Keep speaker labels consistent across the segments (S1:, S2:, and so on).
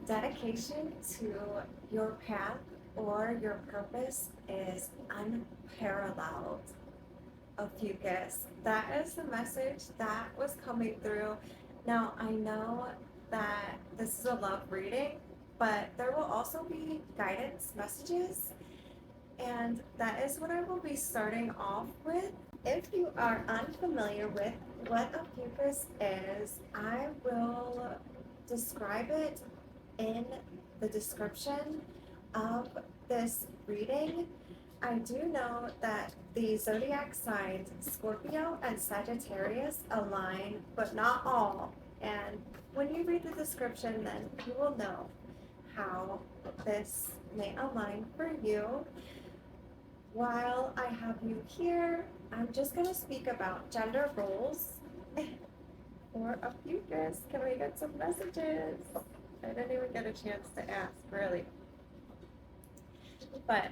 S1: Dedication to your path or your purpose is unparalleled. Ophiuchus. That is the message that was coming through. Now, I know that this is a love reading, but there will also be guidance messages, and that is what I will be starting off with. If you are unfamiliar with what Ophiuchus is, I will describe it in the description of this reading. I do know that the zodiac signs Scorpio and Sagittarius align, but not all. And when you read the description, then you will know how this may align for you. While I have you here, I'm just going to speak about gender roles for Ophiuchus. Can we get some messages? I didn't even get a chance to ask, really. But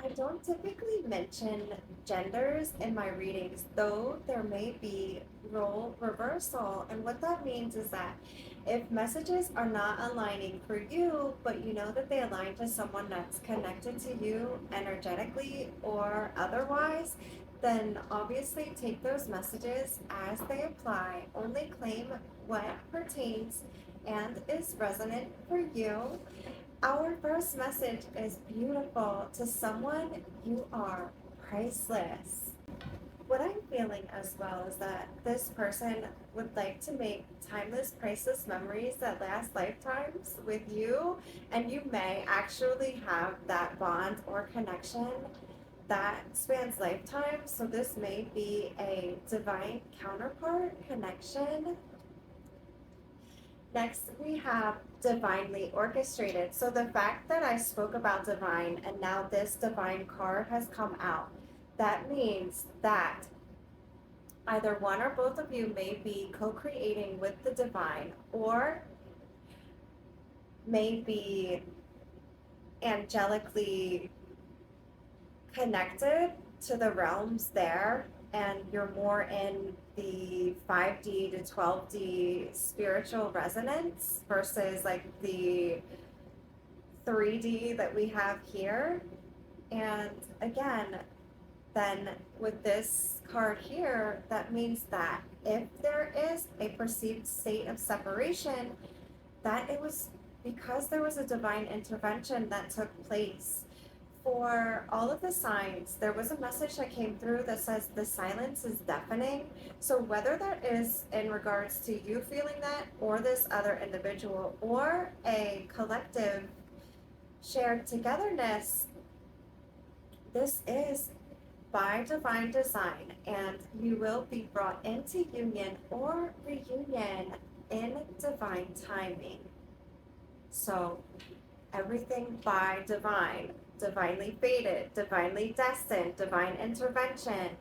S1: I don't typically mention genders in my readings, though there may be role reversal. And what that means is that if messages are not aligning for you, but you know that they align to someone that's connected to you energetically or otherwise, then obviously take those messages as they apply. Only claim what pertains and is resonant for you. Our first message is beautiful. To someone, you are priceless. What I'm feeling as well is that this person would like to make timeless, priceless memories that last lifetimes with you, and you may actually have that bond or connection that spans lifetimes. So this may be a divine counterpart connection. Next, we have divinely orchestrated. So the fact that I spoke about divine and now this divine card has come out, that means that either one or both of you may be co-creating with the divine, or may be angelically connected to the realms there, and you're more in the 5D to 12D spiritual resonance versus like the 3D that we have here. And again, then with this card here, that means that if there is a perceived state of separation, that it was because there was a divine intervention that took place. For all of the signs, there was a message that came through that says the silence is deafening. So whether that is in regards to you feeling that, or this other individual, or a collective shared togetherness, this is by divine design, and you will be brought into union or reunion in divine timing. So everything by divine, divinely fated, divinely destined, divine intervention,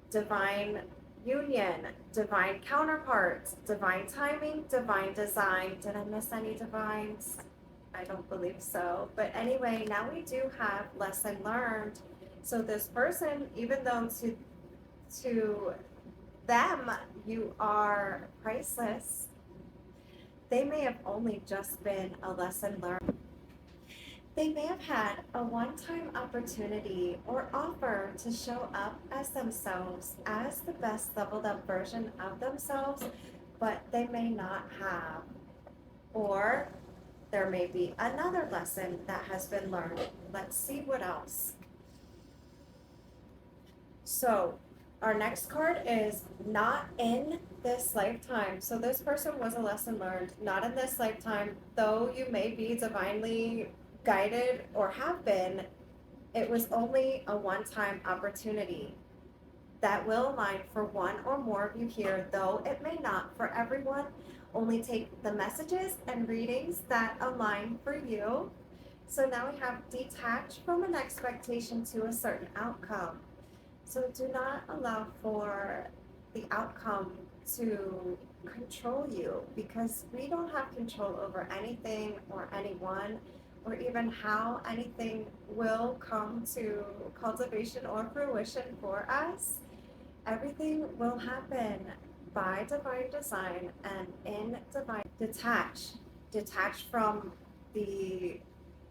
S1: divine union, divine counterparts, divine timing, divine design. Did I miss any divines? I don't believe so. But anyway, now we do have lesson learned. So this person, even though to them you are priceless, they may have only just been a lesson learned. They may have had a one-time opportunity or offer to show up as themselves, as the best leveled up version of themselves, but they may not have. Or there may be another lesson that has been learned. Let's see what else. So our next card is not in this lifetime. So this person was a lesson learned, not in this lifetime, though you may be divinely guided or have been. It was only a one-time opportunity that will align for one or more of you here, though it may not for everyone. Only take the messages and readings that align for you. So now we have detached from an expectation to a certain outcome. So do not allow for the outcome to control you, because we don't have control over anything or anyone, or even how anything will come to cultivation or fruition for us. Everything will happen by divine design and in divine detach from the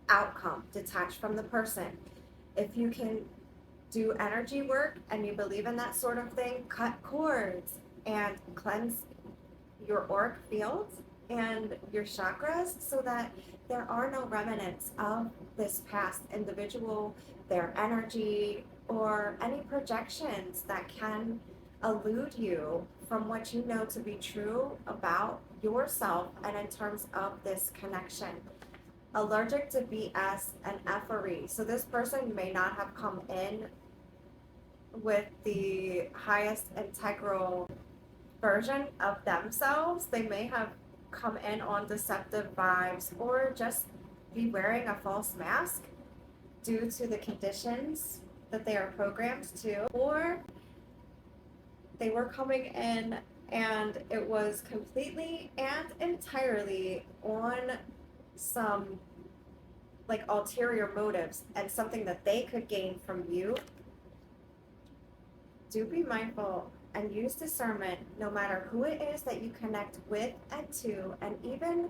S1: outcome, detach from the person. If you can do energy work and you believe in that sort of thing, cut cords and cleanse your auric field and your chakras so that there are no remnants of this past individual, their energy, or any projections that can elude you from what you know to be true about yourself and in terms of this connection. Allergic to BS and effery. So this person may not have come in with the highest integral version of themselves. They may have come in on deceptive vibes or just be wearing a false mask due to the conditions that they are programmed to, or they were coming in and it was completely and entirely on some like ulterior motives and something that they could gain from you. Do be mindful and use discernment no matter who it is that you connect with and to, and even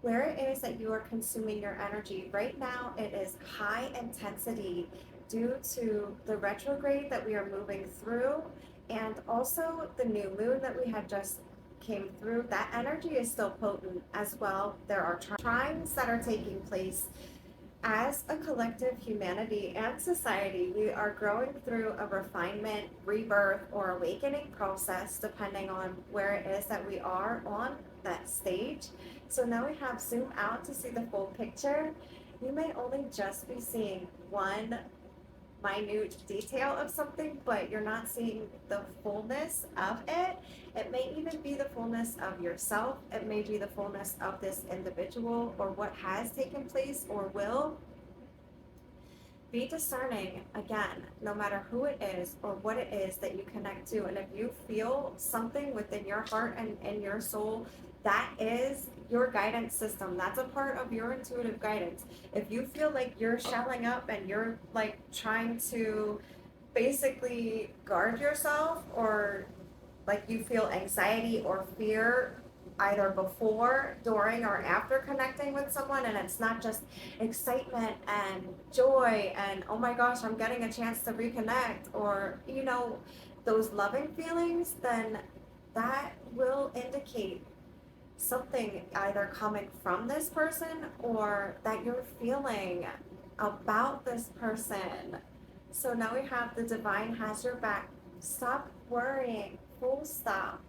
S1: where it is that you are consuming your energy. Right now, it is high intensity due to the retrograde that we are moving through, and also the new moon that we had just came through. That energy is still potent as well. There are trines that are taking place. As a collective humanity and society, we are growing through a refinement, rebirth, or awakening process, depending on where it is that we are on that stage. So now we have zoom out to see the full picture. You may only just be seeing one minute detail of something, but you're not seeing the fullness of it. It may even be the fullness of yourself. It may be the fullness of this individual or what has taken place or will. Be discerning, again, no matter who it is or what it is that you connect to. And if you feel something within your heart and in your soul, that is your guidance system. That's a part of your intuitive guidance. If you feel like you're shelling up and you're like trying to basically guard yourself, or like you feel anxiety or fear either before, during, or after connecting with someone, and it's not just excitement and joy and oh my gosh, I'm getting a chance to reconnect, or you know, those loving feelings, then that will indicate something either coming from this person or that you're feeling about this person. So now we have the divine has your back. Stop worrying. Full stop.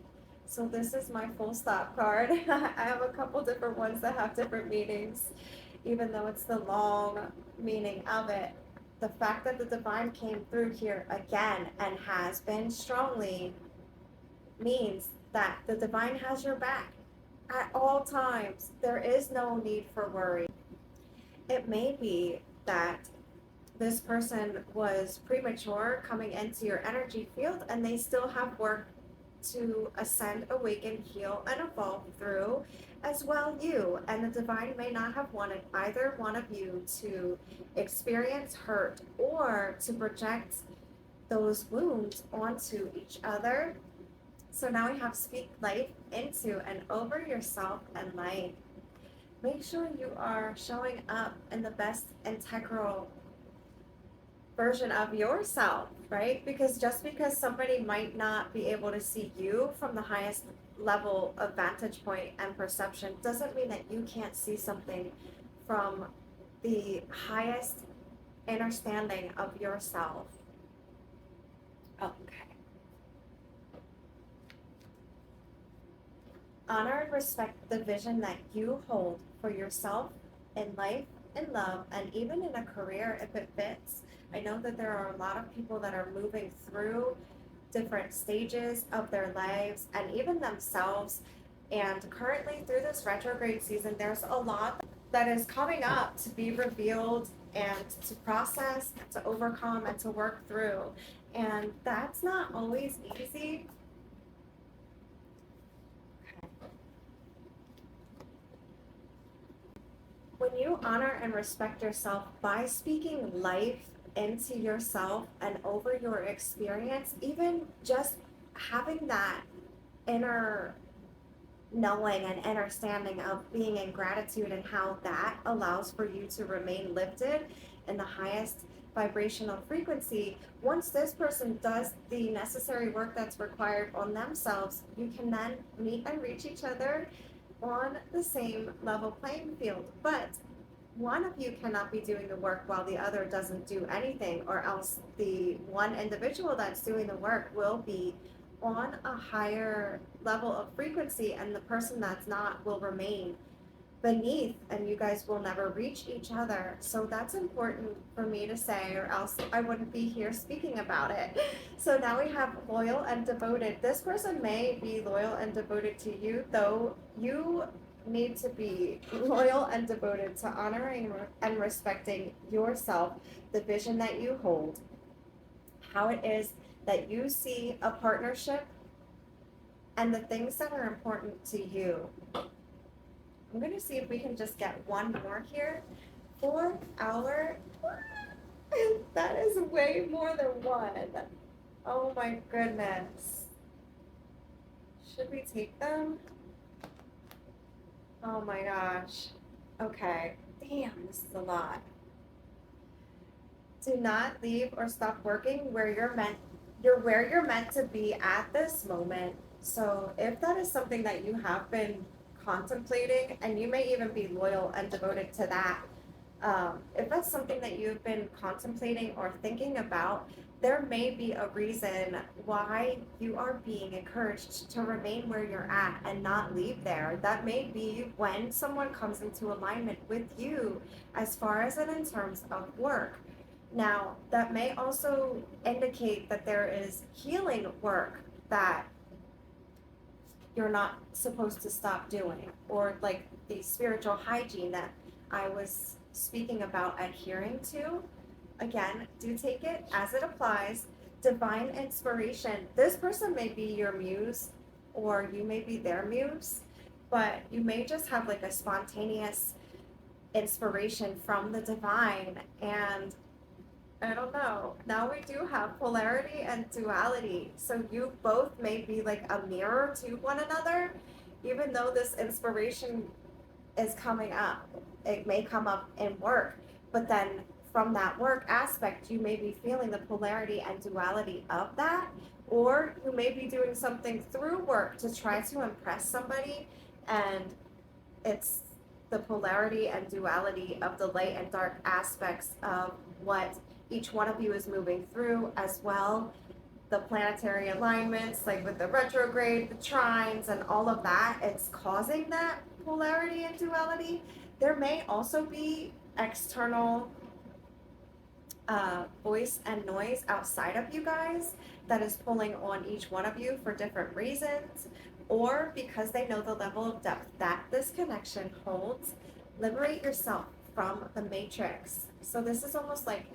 S1: So this is my full stop card. I have a couple different ones that have different meanings, even though it's the long meaning of it. The fact that the divine came through here again and has been strongly means that the divine has your back at all times. There is no need for worry. It may be that this person was premature coming into your energy field and they still have work to ascend, awaken, heal, and evolve through as well you. And the divine may not have wanted either one of you to experience hurt or to project those wounds onto each other. So now we have speak life into and over yourself and life. Make sure you are showing up in the best integral version of yourself, right? Because just because somebody might not be able to see you from the highest level of vantage point and perception doesn't mean that you can't see something from the highest understanding of yourself. Okay. Honor and respect the vision that you hold for yourself in life, in love, and even in a career if it fits. I know that there are a lot of people that are moving through different stages of their lives and even themselves. And currently through this retrograde season, there's a lot that is coming up to be revealed and to process, to overcome, and to work through. And that's not always easy. When you honor and respect yourself by speaking life into yourself and over your experience, even just having that inner knowing and understanding of being in gratitude and how that allows for you to remain lifted in the highest vibrational frequency. Once this person does the necessary work that's required on themselves, you can then meet and reach each other on the same level playing field. But one of you cannot be doing the work while the other doesn't do anything, or else the one individual that's doing the work will be on a higher level of frequency, and the person that's not will remain beneath, and you guys will never reach each other. So that's important for me to say, or else I wouldn't be here speaking about it. So now we have loyal and devoted. This person may be loyal and devoted to you, though you need to be loyal and devoted to honoring and respecting yourself, the vision that you hold, how it is that you see a partnership, and the things that are important to you. I'm going to see if we can just get one more here for our. That is way more than one. Oh my goodness. Should we take them? Oh my gosh. Okay. Damn, this is a lot. Do not leave or stop working where you're meant to be at this moment. So if that is something that you have been contemplating, and you may even be loyal and devoted to that, if that's something that you've been contemplating or thinking about, there may be a reason why you are being encouraged to remain where you're at and not leave there. That may be when someone comes into alignment with you as far as in terms of work. Now, that may also indicate that there is healing work that you're not supposed to stop doing, or like the spiritual hygiene that I was speaking about adhering to. Again, do take it as it applies. Divine inspiration. This person may be your muse, or you may be their muse, but you may just have like a spontaneous inspiration from the divine. And I don't know. Now we do have polarity and duality. So you both may be like a mirror to one another, even though this inspiration is coming up. It may come up in work, but then from that work aspect, you may be feeling the polarity and duality of that, or you may be doing something through work to try to impress somebody, and it's the polarity and duality of the light and dark aspects of what each one of you is moving through, as well the planetary alignments, like with the retrograde, the trines, and all of that. It's causing that polarity and duality. There may also be external voice and noise outside of you guys that is pulling on each one of you for different reasons, or because they know the level of depth that this connection holds. Liberate yourself from the matrix. So this is almost like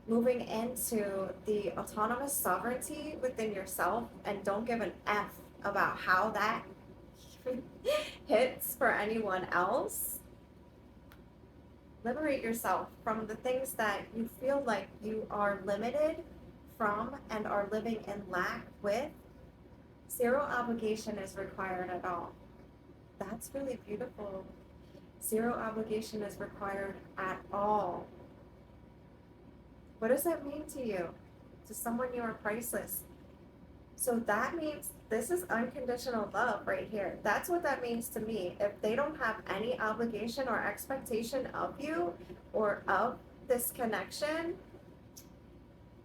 S1: moving into the autonomous sovereignty within yourself, and don't give an F about how that hits for anyone else. Liberate yourself from the things that you feel like you are limited from and are living in lack with. Zero obligation is required at all. That's really beautiful. Zero obligation is required at all. What does that mean to you? To someone, you are priceless. So that means this is unconditional love right here. That's what that means to me. If they don't have any obligation or expectation of you or of this connection,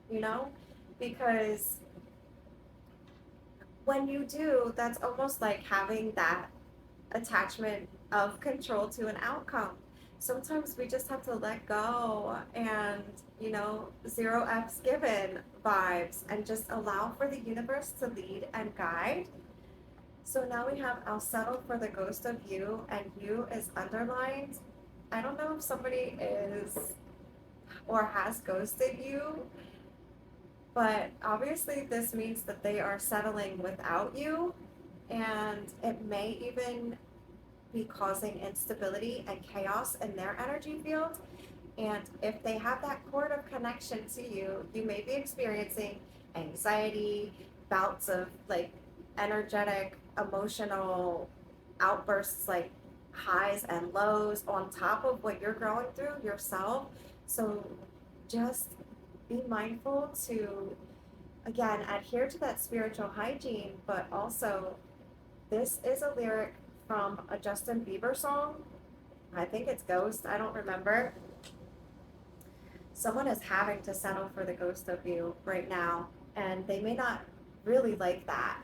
S1: you know, because when you do, that's almost like having that attachment of control to an outcome. Sometimes we just have to let go and, you know, zero F's given vibes, and just allow for the universe to lead and guide. So now we have I'll settle for the ghost of you, and you is underlined. I don't know if somebody is or has ghosted you, but obviously this means that they are settling without you, and it may even be causing instability and chaos in their energy field. And if they have that cord of connection to you, you may be experiencing anxiety, bouts of like energetic emotional outbursts, like highs and lows on top of what you're going through yourself. So just be mindful to, again, adhere to that spiritual hygiene, but also this is a lyric from a Justin Bieber song. I think it's Ghost, I don't remember. Someone is having to settle for the ghost of you right now, and they may not really like that.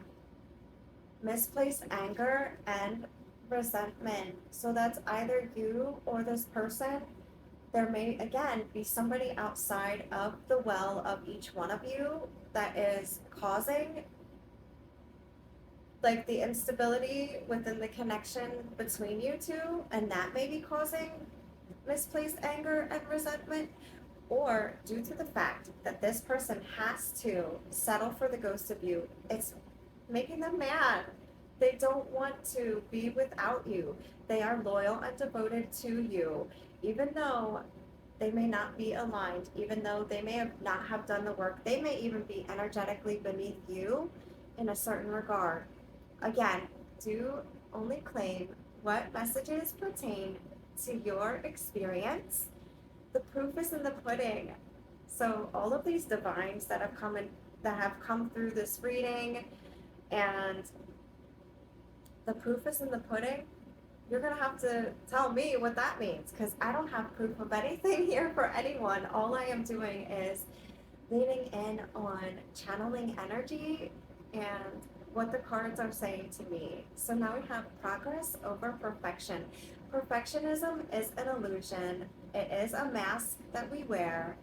S1: Misplaced anger and resentment. So that's either you or this person. There may, again, be somebody outside of the well of each one of you that is causing like the instability within the connection between you two, and that may be causing misplaced anger and resentment, or due to the fact that this person has to settle for the ghost of you, it's making them mad. They don't want to be without you. They are loyal and devoted to you, even though they may not be aligned, even though they may have not have done the work. They may even be energetically beneath you in a certain regard. Again, do only claim what messages pertain to your experience. The proof is in the pudding. So all of these divines that have come through this reading, and the proof is in the pudding, you're gonna have to tell me what that means, because I don't have proof of anything here for anyone. All I am doing is leaning in on channeling energy and what the cards are saying to me. So now we have progress over perfection. Perfectionism is an illusion. It is a mask that we wear.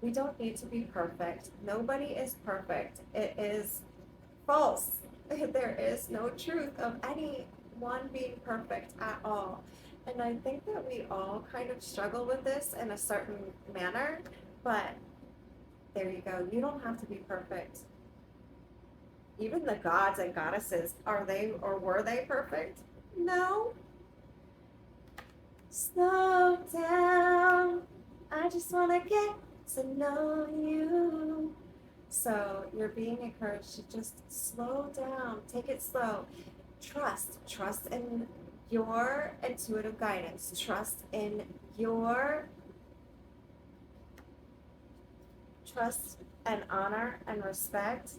S1: We don't need to be perfect. Nobody is perfect. It is false. There is no truth of anyone being perfect at all. And I think that we all kind of struggle with this in a certain manner, but there you go. You don't have to be perfect. Even the gods and goddesses, are they or were they perfect? No. Slow down. I just want to get to know you. So you're being encouraged to just slow down. Take it slow. Trust in your intuitive guidance. Trust in your trust and honor and respect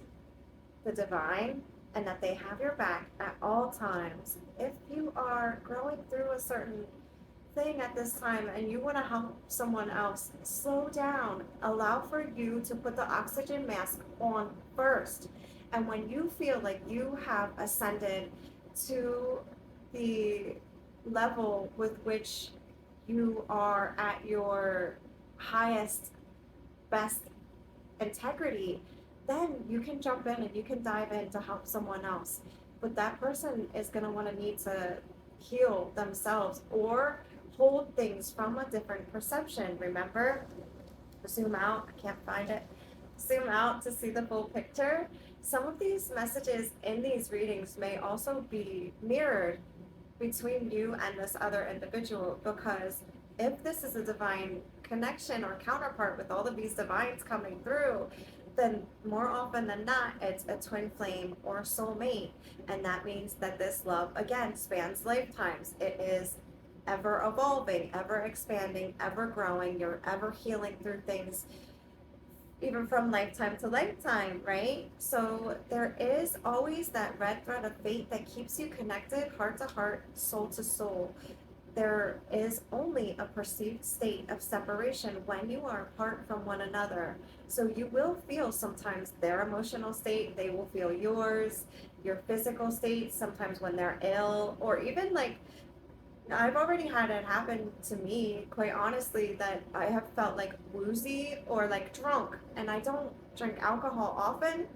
S1: the divine, and that they have your back at all times. If you are growing through a certain thing at this time and you want to help someone else, slow down. Allow for you to put the oxygen mask on first. And when you feel like you have ascended to the level with which you are at your highest, best integrity, then you can jump in and you can dive in to help someone else. But that person is going to want to need to heal themselves or hold things from a different perception. Remember, zoom out. I can't find it. Zoom out to see the full picture. Some of these messages in these readings may also be mirrored between you and this other individual, because if this is a divine connection or counterpart with all of these divines coming through, then more often than not, it's a twin flame or soulmate. And that means that this love, again, spans lifetimes. It is ever evolving, ever expanding, ever growing. You're ever healing through things, even from lifetime to lifetime, right? So there is always that red thread of fate that keeps you connected, heart to heart, soul to soul. There is only a perceived state of separation when you are apart from one another. So you will feel sometimes their emotional state, they will feel yours, your physical state, sometimes when they're ill, or even like, I've already had it happen to me, quite honestly, that I have felt like woozy or like drunk, and I don't drink alcohol often.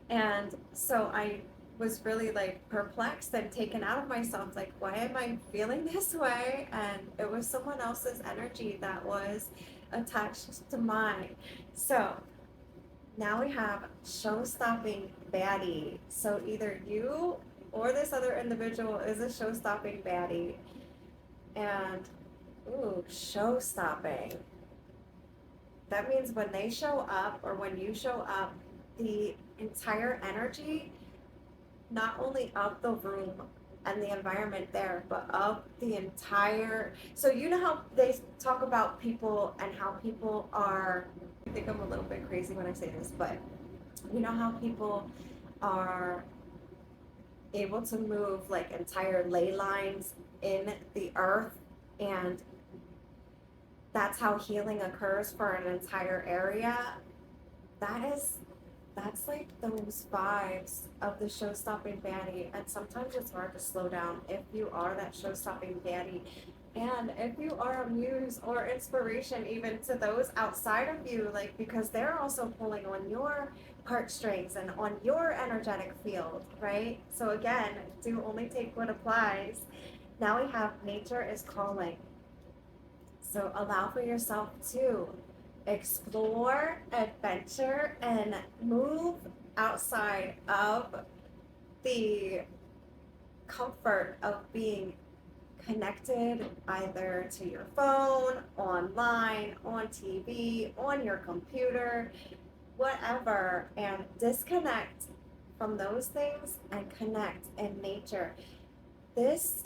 S1: And so I was really like perplexed and taken out of myself, like, why am I feeling this way? And it was someone else's energy that was attached to mine. So now we have show-stopping baddie. So either you or this other individual is a show-stopping baddie. And ooh, show-stopping. That means when they show up or when you show up, the entire energy not only of the room and the environment there, but of the entire. So you know how they talk about people and how people are. I think I'm a little bit crazy when I say this, but you know how people are able to move like entire ley lines in the earth, and that's how healing occurs for an entire area. That's like those vibes of the show-stopping baddie, and sometimes it's hard to slow down if you are that show-stopping baddie, and if you are a muse or inspiration even to those outside of you, like because they're also pulling on your heartstrings and on your energetic field, right? So again, do only take what applies. Now we have nature is calling. So allow for yourself to explore, adventure, and move outside of the comfort of being connected either to your phone, online, on TV, on your computer, whatever, and disconnect from those things and connect in nature. This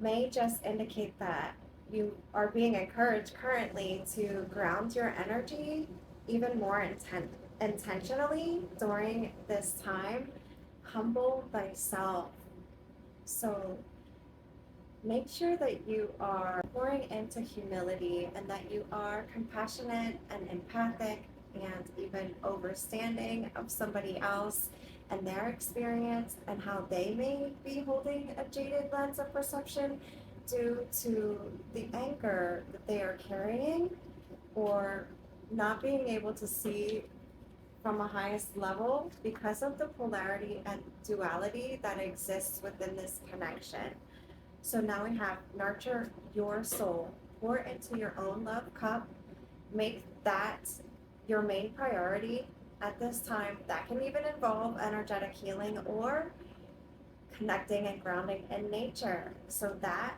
S1: may just indicate that you are being encouraged currently to ground your energy even more intentionally during this time. Humble thyself. So make sure that you are pouring into humility and that you are compassionate and empathic and even overstanding of somebody else and their experience and how they may be holding a jaded lens of perception due to the anger that they are carrying or not being able to see from a highest level because of the polarity and duality that exists within this connection. So now we have nurture your soul, pour into your own love cup, make that your main priority at this time. That can even involve energetic healing or connecting and grounding in nature. So that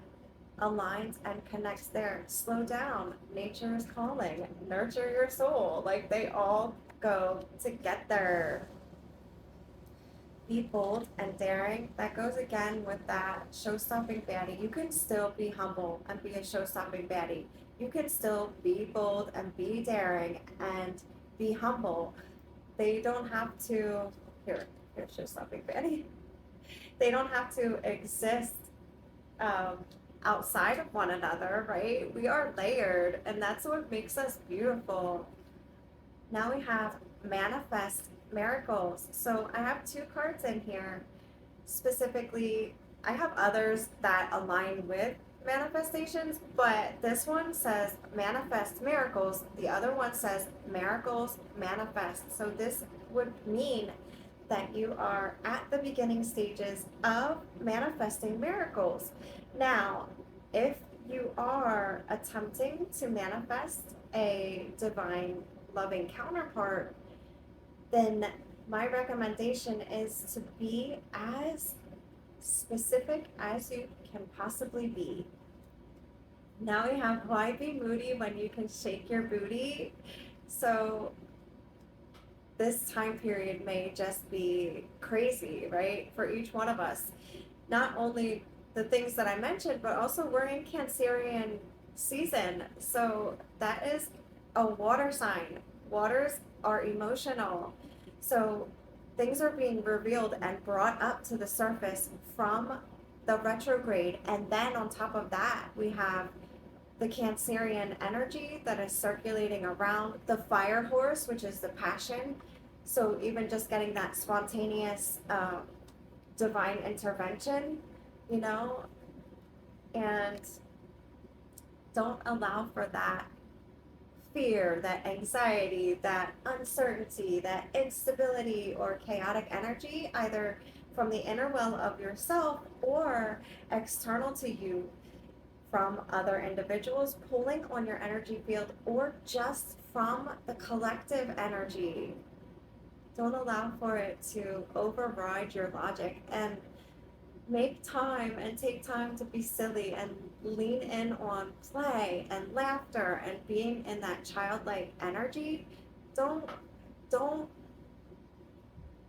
S1: aligns and connects there. Slow down. Nature is calling. Nurture your soul. Like they all go together. Be bold and daring. That goes again with that show-stopping baddie. You can still be humble and be a show-stopping baddie. You can still be bold and be daring and be humble. They don't have to. Here's show-stopping baddie. They don't have to exist um, outside of one another, right? We are layered, and that's what makes us beautiful. Now we have manifest miracles. So I have two cards in here. Specifically, I have others that align with manifestations, but this one says manifest miracles. The other one says miracles manifest. So this would mean that you are at the beginning stages of manifesting miracles. Now, if you are attempting to manifest a divine loving counterpart, then my recommendation is to be as specific as you can possibly be. Now we have why be moody when you can shake your booty. So this time period may just be crazy, right? For each one of us. Not only the things that I mentioned, but also we're in Cancerian season. So that is a water sign. Waters are emotional. So things are being revealed and brought up to the surface from the retrograde. And then on top of that, we have the Cancerian energy that is circulating around the fire horse, which is the passion. So even just getting that spontaneous divine intervention, you know, and don't allow for that fear, that anxiety, that uncertainty, that instability or chaotic energy, either from the inner well of yourself or external to you from other individuals pulling on your energy field or just from the collective energy. Don't allow for it to override your logic and make time and take time to be silly and lean in on play and laughter and being in that childlike energy. Don't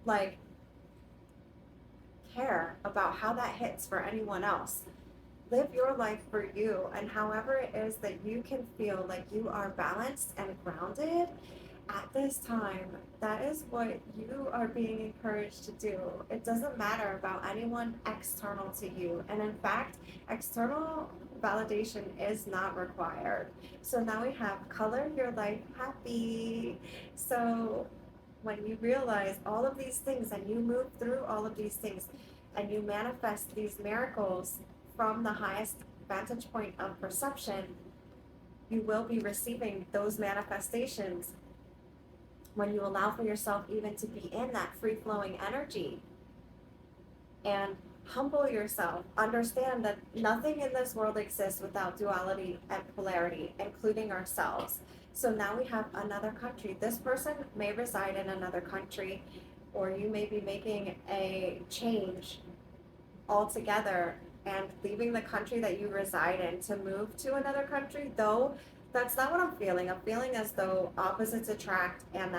S1: like care about how that hits for anyone else. Live your life for you, and however it is that you can feel like you are balanced and grounded at this time, that is what you are being encouraged to do. It doesn't matter about anyone external to you. And in fact, external validation is not required. So now we have color your life happy. So when you realize all of these things and you move through all of these things and you manifest these miracles from the highest vantage point of perception, you will be receiving those manifestations when you allow for yourself even to be in that free-flowing energy. And humble yourself. Understand that nothing in this world exists without duality and polarity, including ourselves. So now we have another country. This person may reside in another country, or you may be making a change altogether and leaving the country that you reside in to move to another country, though that's not what I'm feeling. I'm feeling as though opposites attract, and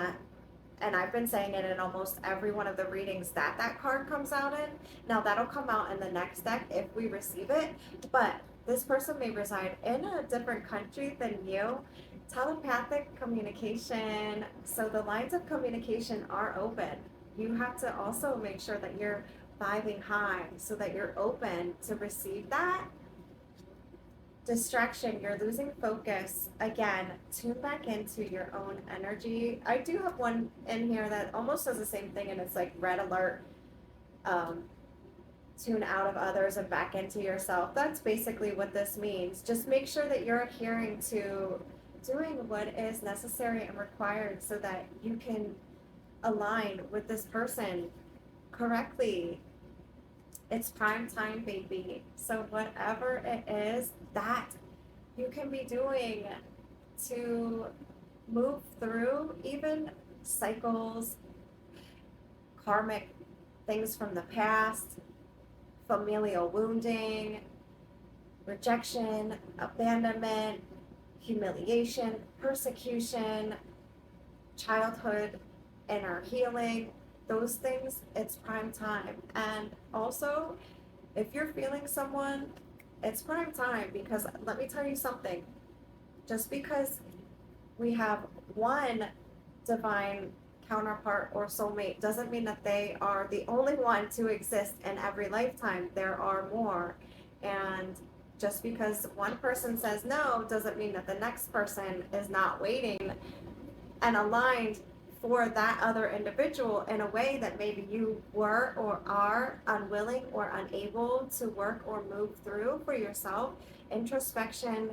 S1: I've been saying it in almost every one of the readings that card comes out in. Now that'll come out in the next deck if we receive it, but this person may reside in a different country than you. Telepathic communication. So the lines of communication are open. You have to also make sure that you're vibing high so that you're open to receive that. Distraction, you're losing focus. Again, tune back into your own energy. I do have one in here that almost does the same thing, and it's like red alert. Tune out of others and back into yourself. That's basically what this means. Just make sure that you're adhering to doing what is necessary and required so that you can align with this person correctly. It's prime time, baby. So whatever it is that you can be doing to move through even cycles, karmic things from the past, familial wounding, rejection, abandonment, humiliation, persecution, childhood, inner healing, those things, it's prime time. And also, if you're feeling someone, it's prime time, because let me tell you something. Just because we have one divine counterpart or soulmate doesn't mean that they are the only one to exist in every lifetime. There are more. And just because one person says no doesn't mean that the next person is not waiting and aligned for that other individual in a way that maybe you were or are unwilling or unable to work or move through for yourself. Introspection,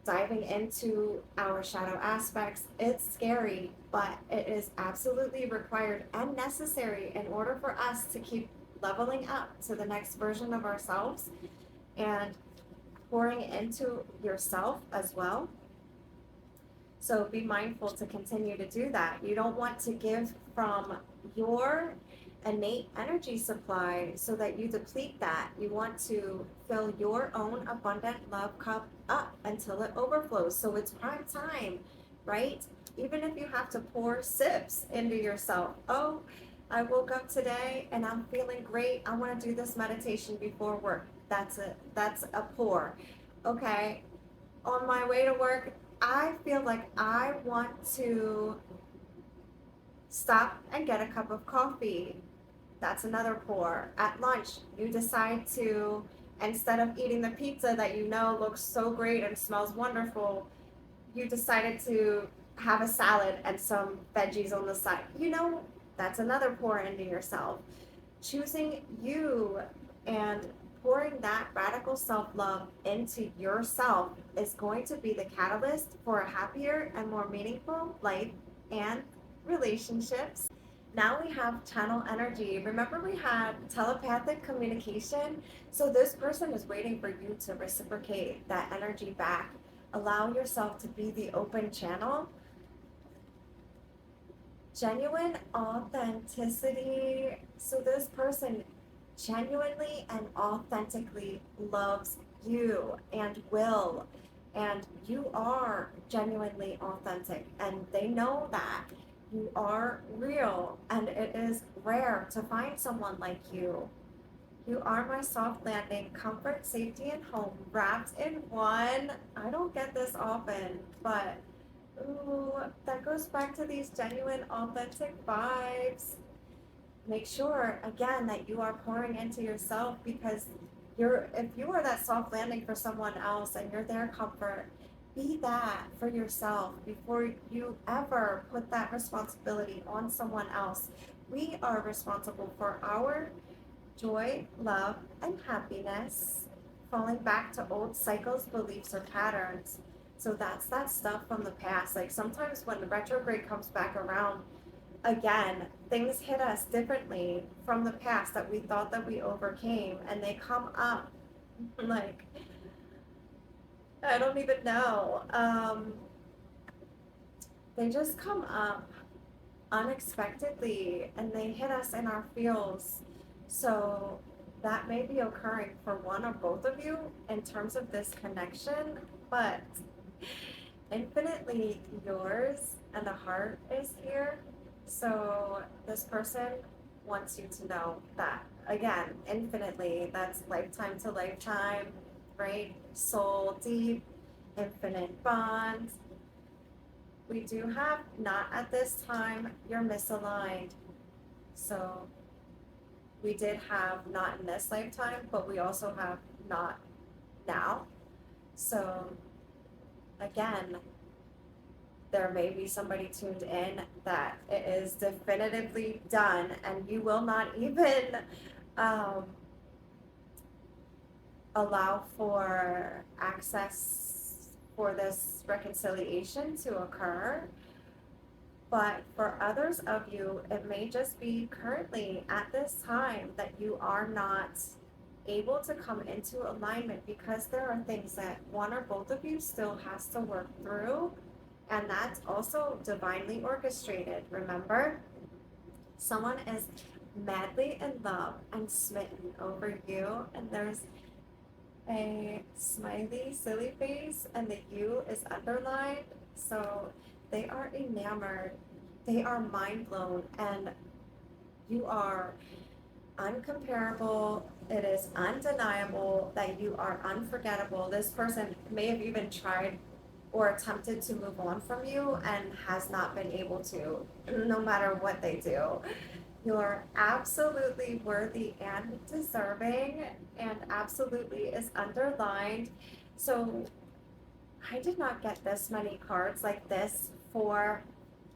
S1: diving into our shadow aspects, it's scary, but it is absolutely required and necessary in order for us to keep leveling up to the next version of ourselves and pouring into yourself as well. So be mindful to continue to do that. You don't want to give from your innate energy supply so that you deplete that. You want to fill your own abundant love cup up until it overflows. So it's prime time, right? Even if you have to pour sips into yourself. Oh, I woke up today and I'm feeling great. I want to do this meditation before work. That's a pour. Okay. On my way to work, I feel like I want to stop and get a cup of coffee. That's another pour. At lunch, you decide to, instead of eating the pizza that you know looks so great and smells wonderful, you decided to have a salad and some veggies on the side. You know, that's another pour into yourself. Choosing you and pouring that radical self-love into yourself is going to be the catalyst for a happier and more meaningful life and relationships. Now we have channel energy. Remember, we had telepathic communication? So this person is waiting for you to reciprocate that energy back. Allow yourself to be the open channel. Genuine authenticity. So this person genuinely and authentically loves you and will, and you are genuinely authentic, and they know that you are real, and it is rare to find someone like you. You are my soft landing, comfort, safety, and home wrapped in one. I don't get this often, but ooh, that goes back to these genuine, authentic vibes. Make sure again that you are pouring into yourself, because if you are that soft landing for someone else and you're their comfort, be that for yourself before you ever put that responsibility on someone else. We are responsible for our joy, love, and happiness, falling back to old cycles, beliefs, or patterns. So that's that stuff from the past. Like sometimes when the retrograde comes back around, again, things hit us differently from the past that we thought that we overcame, and they come up like, I don't even know. They just come up unexpectedly and they hit us in our feels. So that may be occurring for one or both of you in terms of this connection, but infinitely yours, and the heart is here. So this person wants you to know that again, infinitely, that's lifetime to lifetime, right? Soul deep, infinite bond. We do have not at this time, you're misaligned. So we did have not in this lifetime, but we also have not now. So again, there may be somebody tuned in that it is definitively done, and you will not even um, allow for access for this reconciliation to occur. But for others of you, it may just be currently at this time that you are not able to come into alignment because there are things that one or both of you still has to work through. And that's also divinely orchestrated. Remember, someone is madly in love and smitten over you, and there's a smiley, silly face, and the U is underlined. So they are enamored, they are mind blown, and you are uncomparable. It is undeniable that you are unforgettable. This person may have even tried or attempted to move on from you and has not been able to, no matter what they do. You're absolutely worthy and deserving, and absolutely is underlined. So I did not get this many cards like this for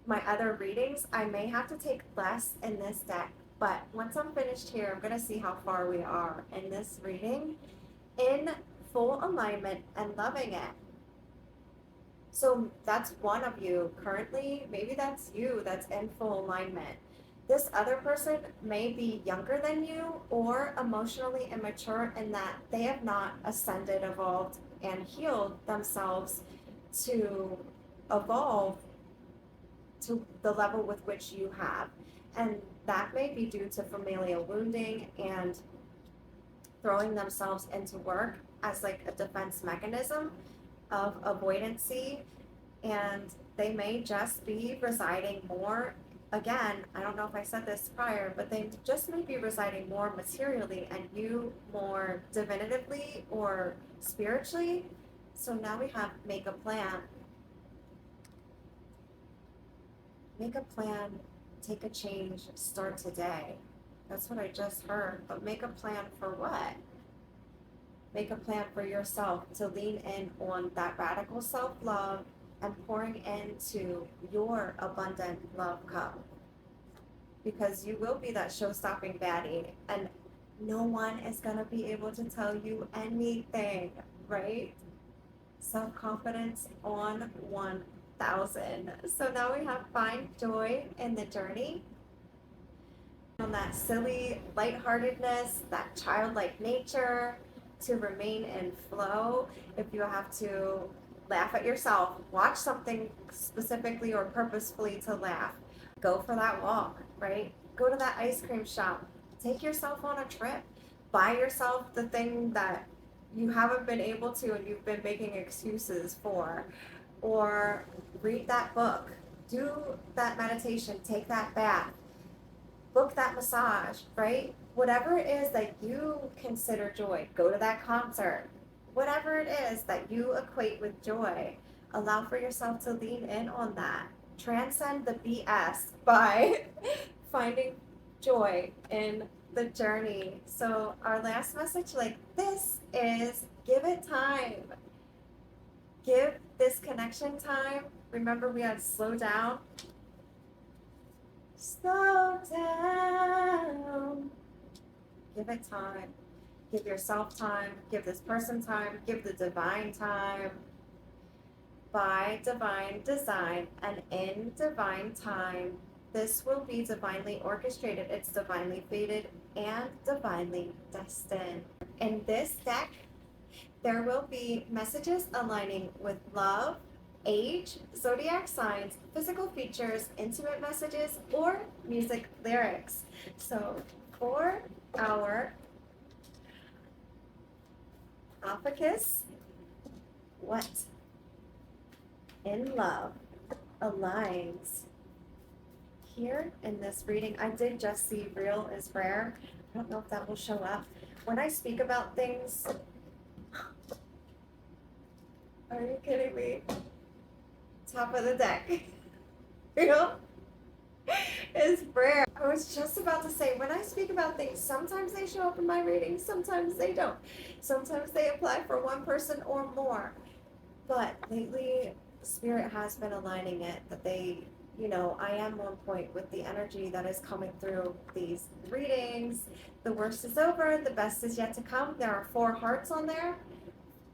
S1: my other readings. I may have to take less in this deck, but once I'm finished here, I'm going to see how far we are in this reading in full alignment and loving it. So that's one of you currently. Maybe that's you that's in full alignment. This other person may be younger than you or emotionally immature in that they have not ascended, evolved, and healed themselves to evolve to the level with which you have. And that may be due to familial wounding and throwing themselves into work as like a defense mechanism of avoidancy, and they may just be residing more, again, I don't know if I said this prior, but they just may be residing more materially and you more divinatively or spiritually. So now we have make a plan. Make a plan, take a change, start today. That's what I just heard. But make a plan for what? Make a plan for yourself to lean in on that radical self-love and pouring into your abundant love cup. Because you will be that show-stopping baddie, and no one is going to be able to tell you anything, right? Self-confidence on 1,000. So now we have find joy in the journey. On that silly lightheartedness, that childlike nature, to remain in flow. If you have to laugh at yourself, watch something specifically or purposefully to laugh. Go for that walk, right? Go to that ice cream shop. Take yourself on a trip. Buy yourself the thing that you haven't been able to and you've been making excuses for. Or read that book. Do that meditation. Take that bath. Book that massage, right? whatever it is that you consider joy, go to that concert. Whatever it is that you equate with joy, allow for yourself to lean in on that. Transcend the BS by finding joy in the journey. So, our last message, like this, is give it time. Give this connection time. Remember, we had slow down. Slow down. Give it time. Give yourself time. Give this person time. Give the divine time. By divine design and in divine time, this will be divinely orchestrated. It's divinely fated and divinely destined. In this deck, there will be messages aligning with love, age, zodiac signs, physical features, intimate messages, or music lyrics. So for our Ophiuchus, what in love aligns here in this reading? I did just see real is rare. I don't know if that will show up. When I speak about things, are you kidding me? Top of the deck. Real is rare. I was just about to say, when I speak about things, sometimes they show up in my readings, sometimes they don't. Sometimes they apply for one person or more. But lately, Spirit has been aligning it that they, I am on point with the energy that is coming through these readings. The worst is over, the best is yet to come. There are 4 hearts on there.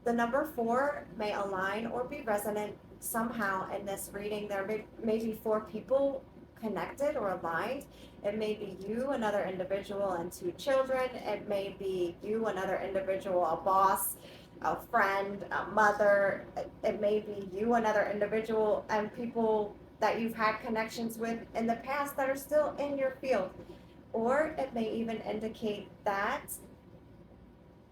S1: The number 4 may align or be resonant somehow in this reading. There may be 4 people connected or aligned. It may be you, another individual, and 2 children. It may be you, another individual, a boss, a friend, a mother. It may be you, another individual, and people that you've had connections with in the past that are still in your field. Or it may even indicate that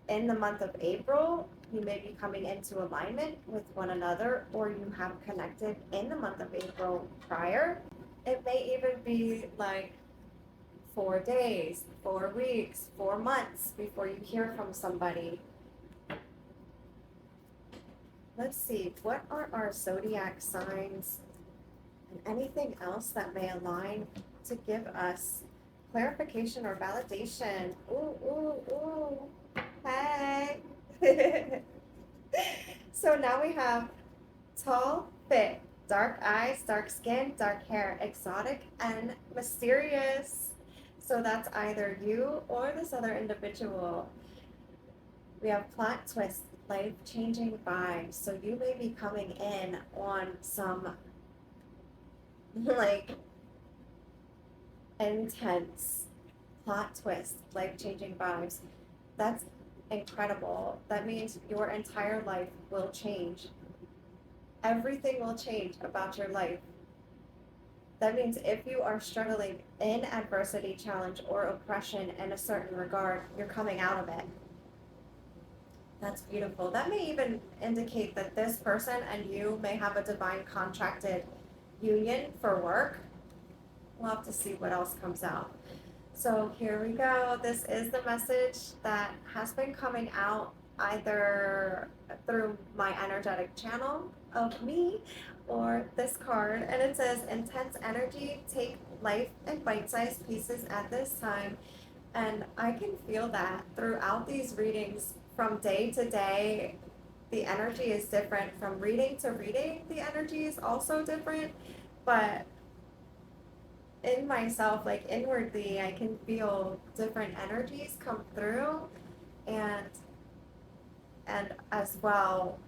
S1: in the month of April, you may be coming into alignment with one another, or you have connected in the month of April prior. It may even be like 4 days, 4 weeks, 4 months before you hear from somebody. Let's see, what are our zodiac signs and anything else that may align to give us clarification or validation? Ooh. Hey. So now we have tall, fit, dark eyes, dark skin, dark hair, exotic, and mysterious. So that's either you or this other individual. We have plot twist, life-changing vibes. So you may be coming in on some like intense plot twist, life-changing vibes. That's incredible. That means your entire life will change. Everything will change about your life. That means if you are struggling in adversity, challenge, or oppression in a certain regard, you're coming out of it. That's beautiful. That may even indicate that this person and you may have a divine contracted union for work. We'll have to see what else comes out. So here we go. This is the message that has been coming out either through my energetic channel of me or this card. And it says, intense energy, take life in bite-sized pieces at this time. And I can feel that throughout these readings from day to day. The energy is different. From reading to reading, the energy is also different. But in myself, like inwardly, I can feel different energies come through, and as well,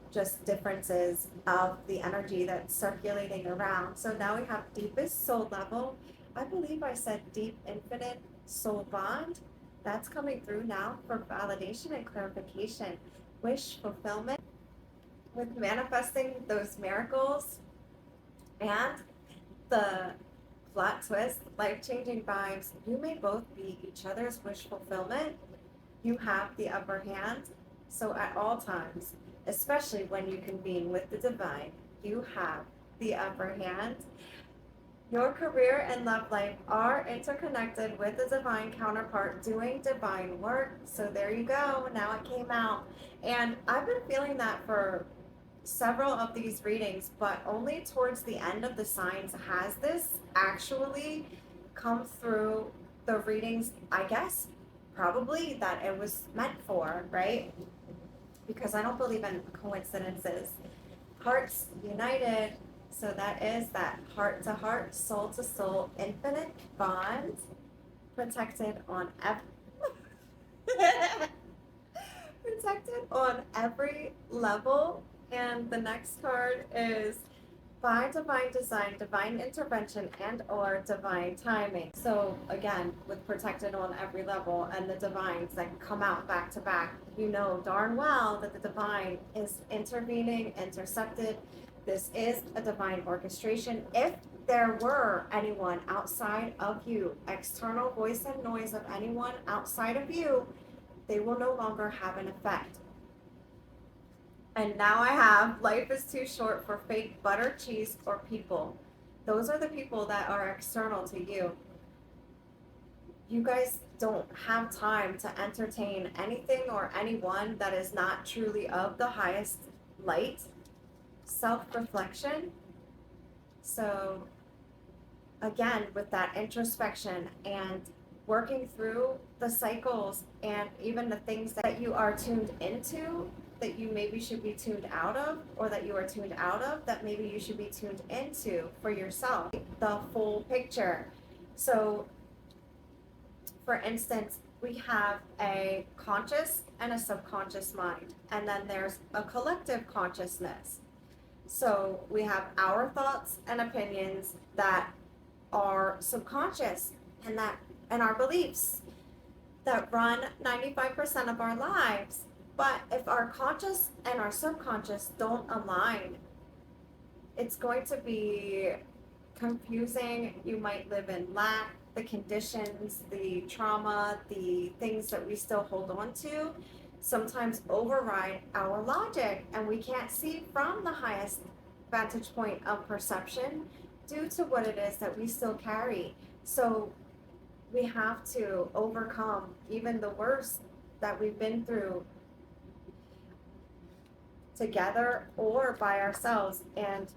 S1: just differences of the energy that's circulating around. So now we have deepest soul level. I believe I said deep infinite soul bond. That's coming through now for validation and clarification. Wish fulfillment with manifesting those miracles, and the plot twist, life-changing vibes. You may both be each other's wish fulfillment. You have the upper hand. So at all times, especially when you convene with the divine, you have the upper hand. Your career and love life are interconnected with a divine counterpart doing divine work. So there you go. Now it came out. And I've been feeling that for several of these readings, but only towards the end of the signs has this actually come through the readings, I guess, probably that it was meant for, right? Because I don't believe in coincidences. Hearts united. So that is that heart to heart, soul to soul, infinite bond, protected on protected on every level. And the next card is by divine design, divine intervention, and or divine timing. So again, with protected on every level and the divines that come out back to back, you know darn well that the divine is intervening, intercepted. This is a divine orchestration. If there were anyone outside of you, external voice and noise of anyone outside of you, they will no longer have an effect. And now I have life is too short for fake butter, cheese, or people. Those are the people that are external to you. You guys don't have time to entertain anything or anyone that is not truly of the highest light, self-reflection. So again, with that introspection and working through the cycles and even the things that you are tuned into that you maybe should be tuned out of, or that you are tuned out of that maybe you should be tuned into for yourself, the full picture. So for instance, we have a conscious and a subconscious mind, and then there's a collective consciousness. So we have our thoughts and opinions that are subconscious, and our beliefs that run 95% of our lives. But if our conscious and our subconscious don't align, it's going to be confusing. You might live in lack, the conditions, the trauma, the things that we still hold on to sometimes override our logic, and we can't see from the highest vantage point of perception due to what it is that we still carry. So we have to overcome even the worst that we've been through together or by ourselves. And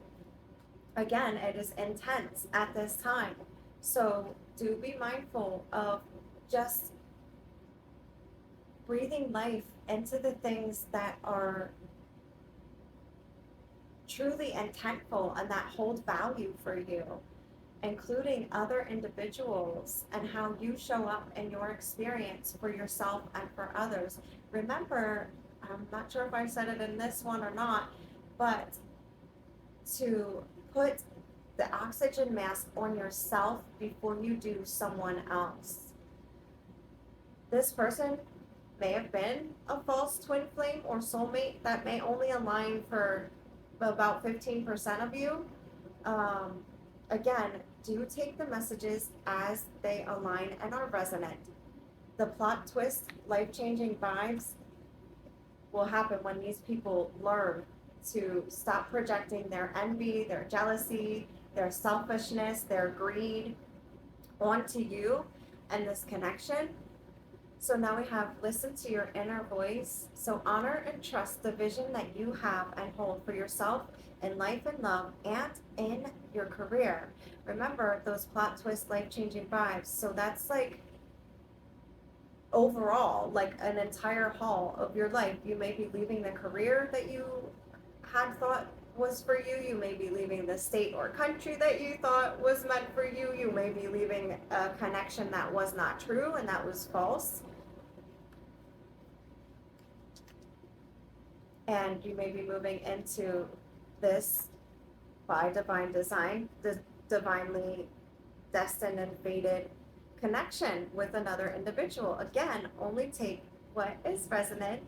S1: again, it is intense at this time. So do be mindful of just breathing life into the things that are truly intentful and that hold value for you, including other individuals and how you show up in your experience for yourself and for others. Remember, I'm not sure if I said it in this one or not, but to put the oxygen mask on yourself before you do someone else. This person may have been a false twin flame or soulmate that may only align for about 15% of you. Again, do take the messages as they align and are resonant. The plot twist, life-changing vibes will happen when these people learn to stop projecting their envy, their jealousy, their selfishness, their greed onto you and this connection. So now we have listen to your inner voice. So honor and trust the vision that you have and hold for yourself in life and love and in your career. Remember those plot twist, life-changing vibes. So that's like overall, like an entire haul of your life. You may be leaving the career that you had thought was for you. You may be leaving the state or country that you thought was meant for you. You may be leaving a connection that was not true and that was false. And you may be moving into this by divine design, the divinely destined and fated connection with another individual. Again, only take what is resonant.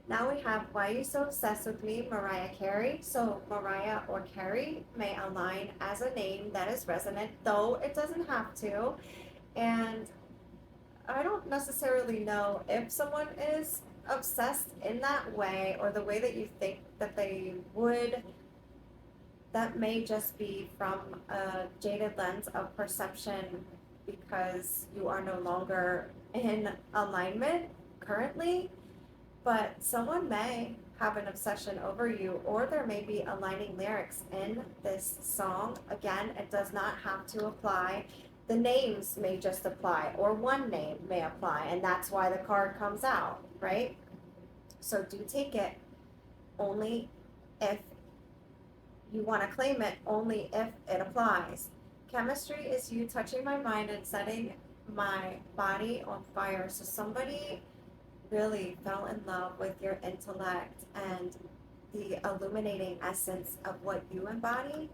S1: Now we have Why You So Obsessed With Me, Mariah Carey. So Mariah or Carey may align as a name that is resonant, though it doesn't have to. And I don't necessarily know if someone is obsessed in that way or the way that you think that they would that may just be from a jaded lens of perception because you are no longer in alignment currently, but someone may have an obsession over you, or there may be aligning lyrics in this song. Again, it does not have to apply. The names may just apply, or one name may apply, and that's why the card comes out, right? So do take it only if you want to claim it, only if it applies. Chemistry is you touching my mind and setting my body on fire. So somebody really fell in love with your intellect and the illuminating essence of what you embody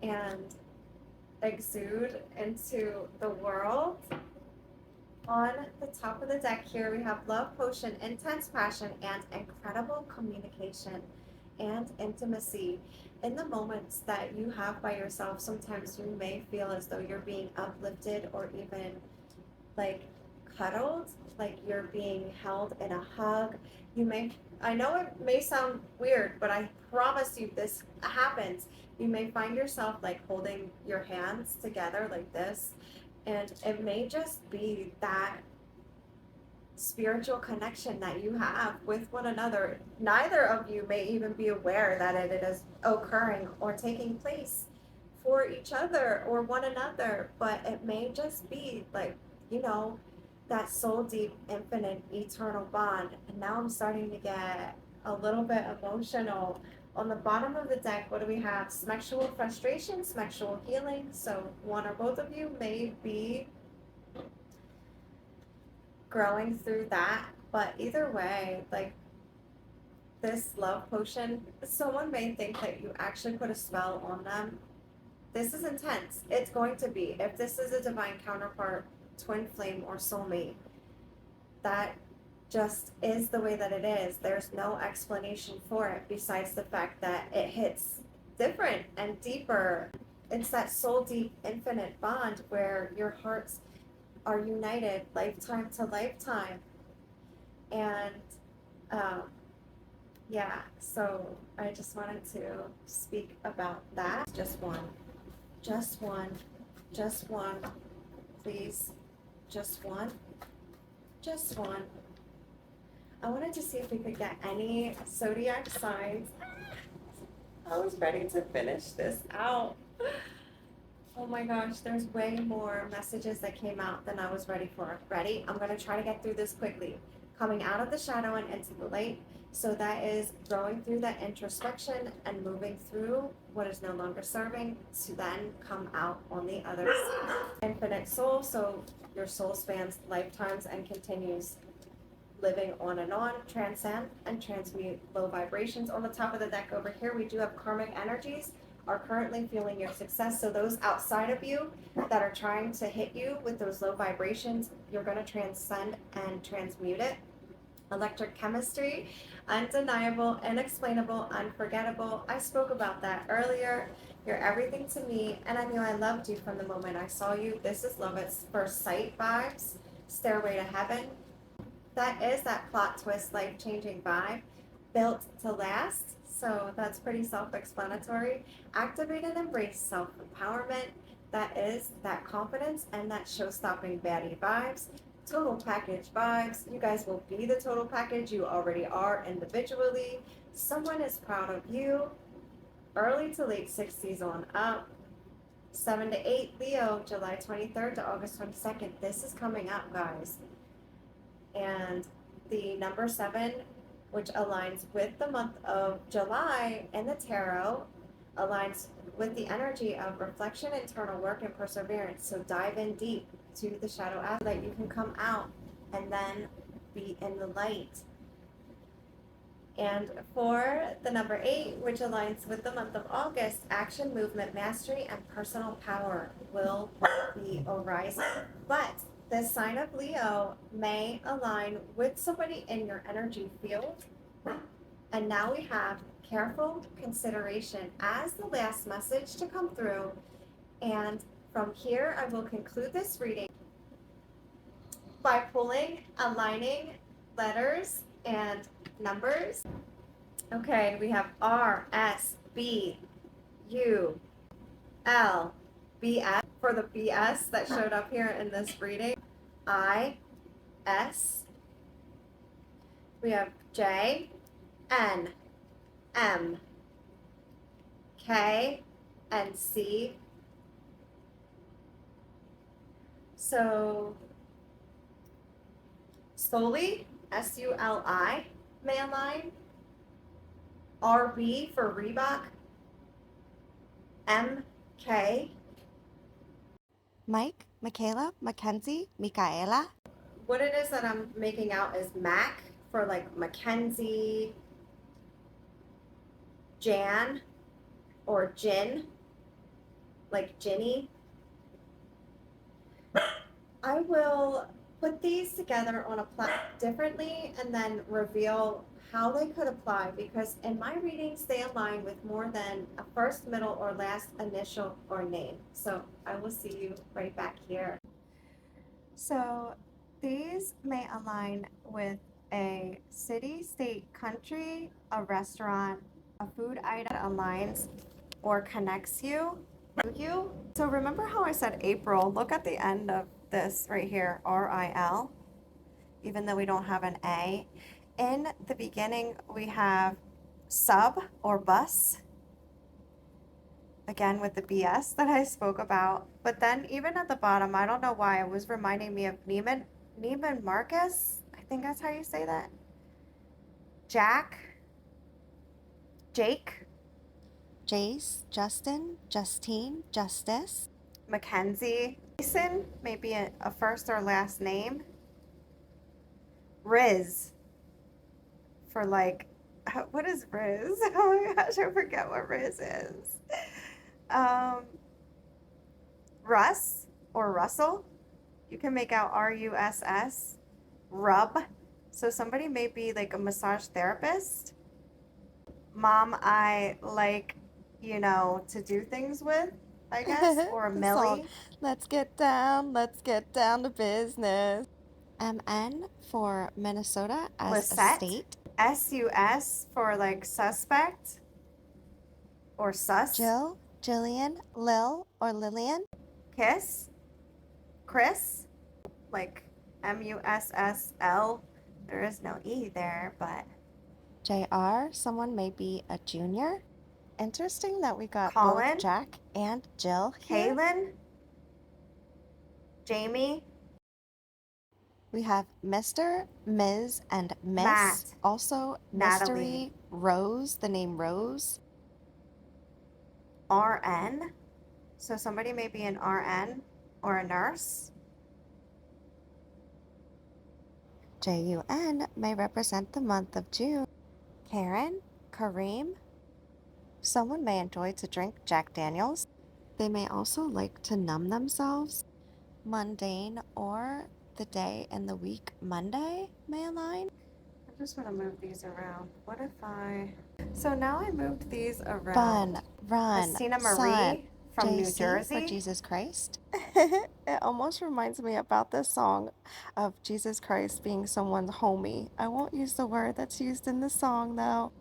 S1: and exude into the world. On the top of the deck here, we have love potion, intense passion, and incredible communication and intimacy. In the moments that you have by yourself, sometimes you may feel as though you're being uplifted or even like cuddled, like you're being held in a hug. You may, I know it may sound weird, but I promise you this happens. You may find yourself like holding your hands together like this, and it may just be that spiritual connection that you have with one another. Neither of you may even be aware that it is occurring or taking place for each other or one another, but it may just be like, you know, that soul deep, infinite, eternal bond. And now I'm starting to get a little bit emotional. On the bottom of the deck, what do we have? Sexual frustration, sexual healing. So one or both of you may be growing through that, but either way, like this love potion, someone may think that you actually put a spell on them. This is intense. It's going to be. If this is a divine counterpart, twin flame, or soulmate, that just is the way that it is. There's no explanation for it besides the fact that it hits different and deeper. It's that soul deep, infinite bond where your hearts are united lifetime to lifetime. And yeah, so I just wanted to speak about that. Just one, just one, just one, please, just one, just one. I wanted to see if we could get any zodiac signs. I was ready to finish this out. Oh my gosh, there's way more messages that came out than I was ready for. Ready? I'm going to try to get through this quickly. Coming out of the shadow and into the light. So that is growing through that introspection and moving through what is no longer serving to then come out on the other side. Infinite soul, so your soul spans lifetimes and continues living on, transcend and transmute low vibrations. On the top of the deck over here, we do have karmic energies are currently fueling your success. So those outside of you that are trying to hit you with those low vibrations, you're going to transcend and transmute it. Electric chemistry, undeniable, inexplainable, unforgettable. I spoke about that earlier. You're everything to me, and I knew I loved you from the moment I saw you. This is love at first sight vibes. Stairway to heaven. That is that plot twist, life-changing vibe. Built to last. So that's pretty self-explanatory. Activate and embrace self-empowerment. That is that confidence and that show-stopping baddie vibes. Total package vibes. You guys will be the total package. You already are individually. Someone is proud of you. Early to late 60s on up. 7 to 8 Leo, July 23rd to August 22nd. This is coming up, guys. And the number 7, which aligns with the month of July in the tarot, aligns with the energy of reflection, internal work, and perseverance. So dive in deep to the shadow aspect that you can come out and then be in the light. And for the number 8, which aligns with the month of August, action, movement, mastery, and personal power will be arising. But the sign of Leo may align with somebody in your energy field. And now we have careful consideration as the last message to come through. And from here, I will conclude this reading by pulling, aligning letters and numbers. Okay, we have R, S, B, U L B S for the BS that showed up here in this reading. I S. We have J N M K and C. So Suli, SULI, may align. RB for Reebok. MK.
S2: Mike, Michaela, Mackenzie, Michaela.
S1: What it is that I'm making out is Mac for like Mackenzie, Jan, or Jin, like Ginny. I will put these together on a differently and then reveal how they could apply, because in my readings they align with more than a first, middle, or last initial or name. So I will see you right back here. So these may align with a city, state, country, a restaurant, a food item that aligns or connects you to you. So remember how I said April? Look at the end of this right here, RIL, even though we don't have an A. In the beginning, we have sub or bus, again with the BS that I spoke about. But then even at the bottom, I don't know why, it was reminding me of Neiman Marcus. I think that's how you say that. Jack, Jake,
S2: Jace, Justin, Justine, Justice.
S1: Mackenzie, Jason, maybe a first or last name. Riz, for like, what is Riz? Oh my gosh, I forget what Riz is. Russ or Russell, you can make out RUSS. Rub, so somebody may be like a massage therapist. Mom, I like, to do things with, I guess, or
S2: The
S1: Millie.
S2: song, let's get down to business. MN for Minnesota as a
S1: Lisette.
S2: state.
S1: SUS for like suspect or sus.
S2: Jill, Jillian, Lil or Lillian.
S1: Kiss, Chris, like MUSSL. There is no E there, but
S2: JR, someone may be a junior. Interesting that we got
S1: Colin,
S2: both Jack and Jill here.
S1: Kaylin, Jamie.
S2: We have Mr., Ms., and Miss.
S1: Matt,
S2: Also,
S1: Natalie.
S2: Mystery, Rose, the name Rose.
S1: RN, so somebody may be an RN or a nurse.
S2: JUN may represent the month of June. Karen, Kareem. Someone may enjoy to drink Jack Daniels. They may also like to numb themselves. Mundane or the day and the week Monday may align.
S1: I just want to move these around. What if so now I moved these around.
S2: Fun, run,
S1: Christina Marie
S2: sun,
S1: from
S2: JC
S1: New Jersey.
S2: for Jesus Christ. It almost reminds me about this song of Jesus Christ being someone's homie. I won't use the word that's used in the song though.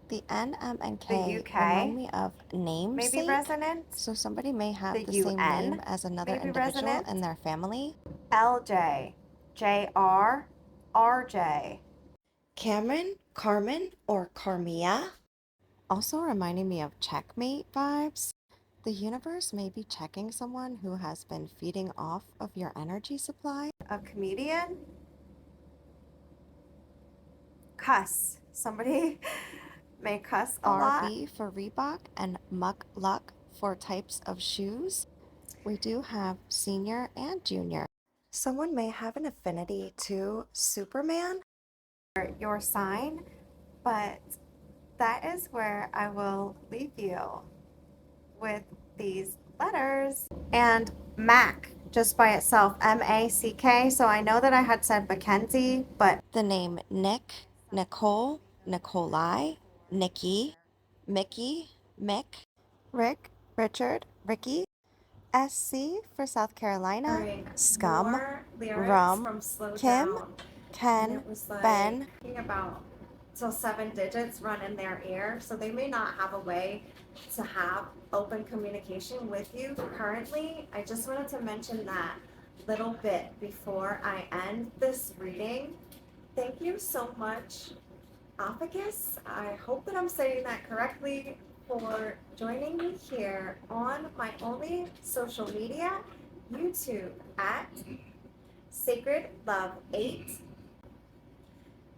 S2: The N, M, and K
S1: UK
S2: remind me of namesake.
S1: maybe resonant.
S2: So somebody may have the same
S1: UN
S2: name as another
S1: maybe
S2: individual
S1: resonant.
S2: in their family.
S1: LJ, JR, RJ.
S2: Cameron, Carmen, or Carmia. Also reminding me of checkmate vibes. The universe may be checking someone who has been feeding off of your energy supply.
S1: A comedian. Cuss, somebody may cuss a lot.
S2: RB for Reebok and Muck Luck for types of shoes. We do have senior and junior. Someone may have an affinity to Superman.
S1: Your sign, but that is where I will leave you with these letters. And Mac, just by itself, MACK. So I know that I had said Mackenzie, but
S2: the name Nick, Nicole, Nikolai, Nikki, Mickey, Mick, Rick, Richard, Ricky, SC for South Carolina, Scum, Rum, Kim, Ken,
S1: like
S2: Ben,
S1: about till 7 digits run in their ear, so they may not have a way to have open communication with you currently. I just wanted to mention that little bit before I end this reading. Thank you so much, Ophiuchus. I hope that I'm saying that correctly, for joining me here on my only social media, YouTube, at Sacred Love 8.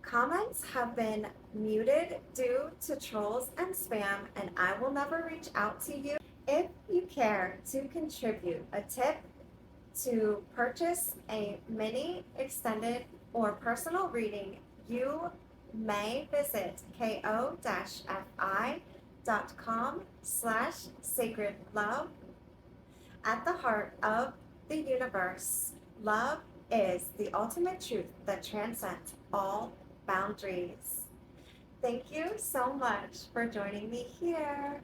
S1: Comments have been muted due to trolls and spam, and I will never reach out to you. If you care to contribute a tip to purchase a mini, extended, or personal reading, you may visit ko-fi.com/sacredlove. At the heart of the universe, love is the ultimate truth that transcends all boundaries. Thank you so much for joining me here.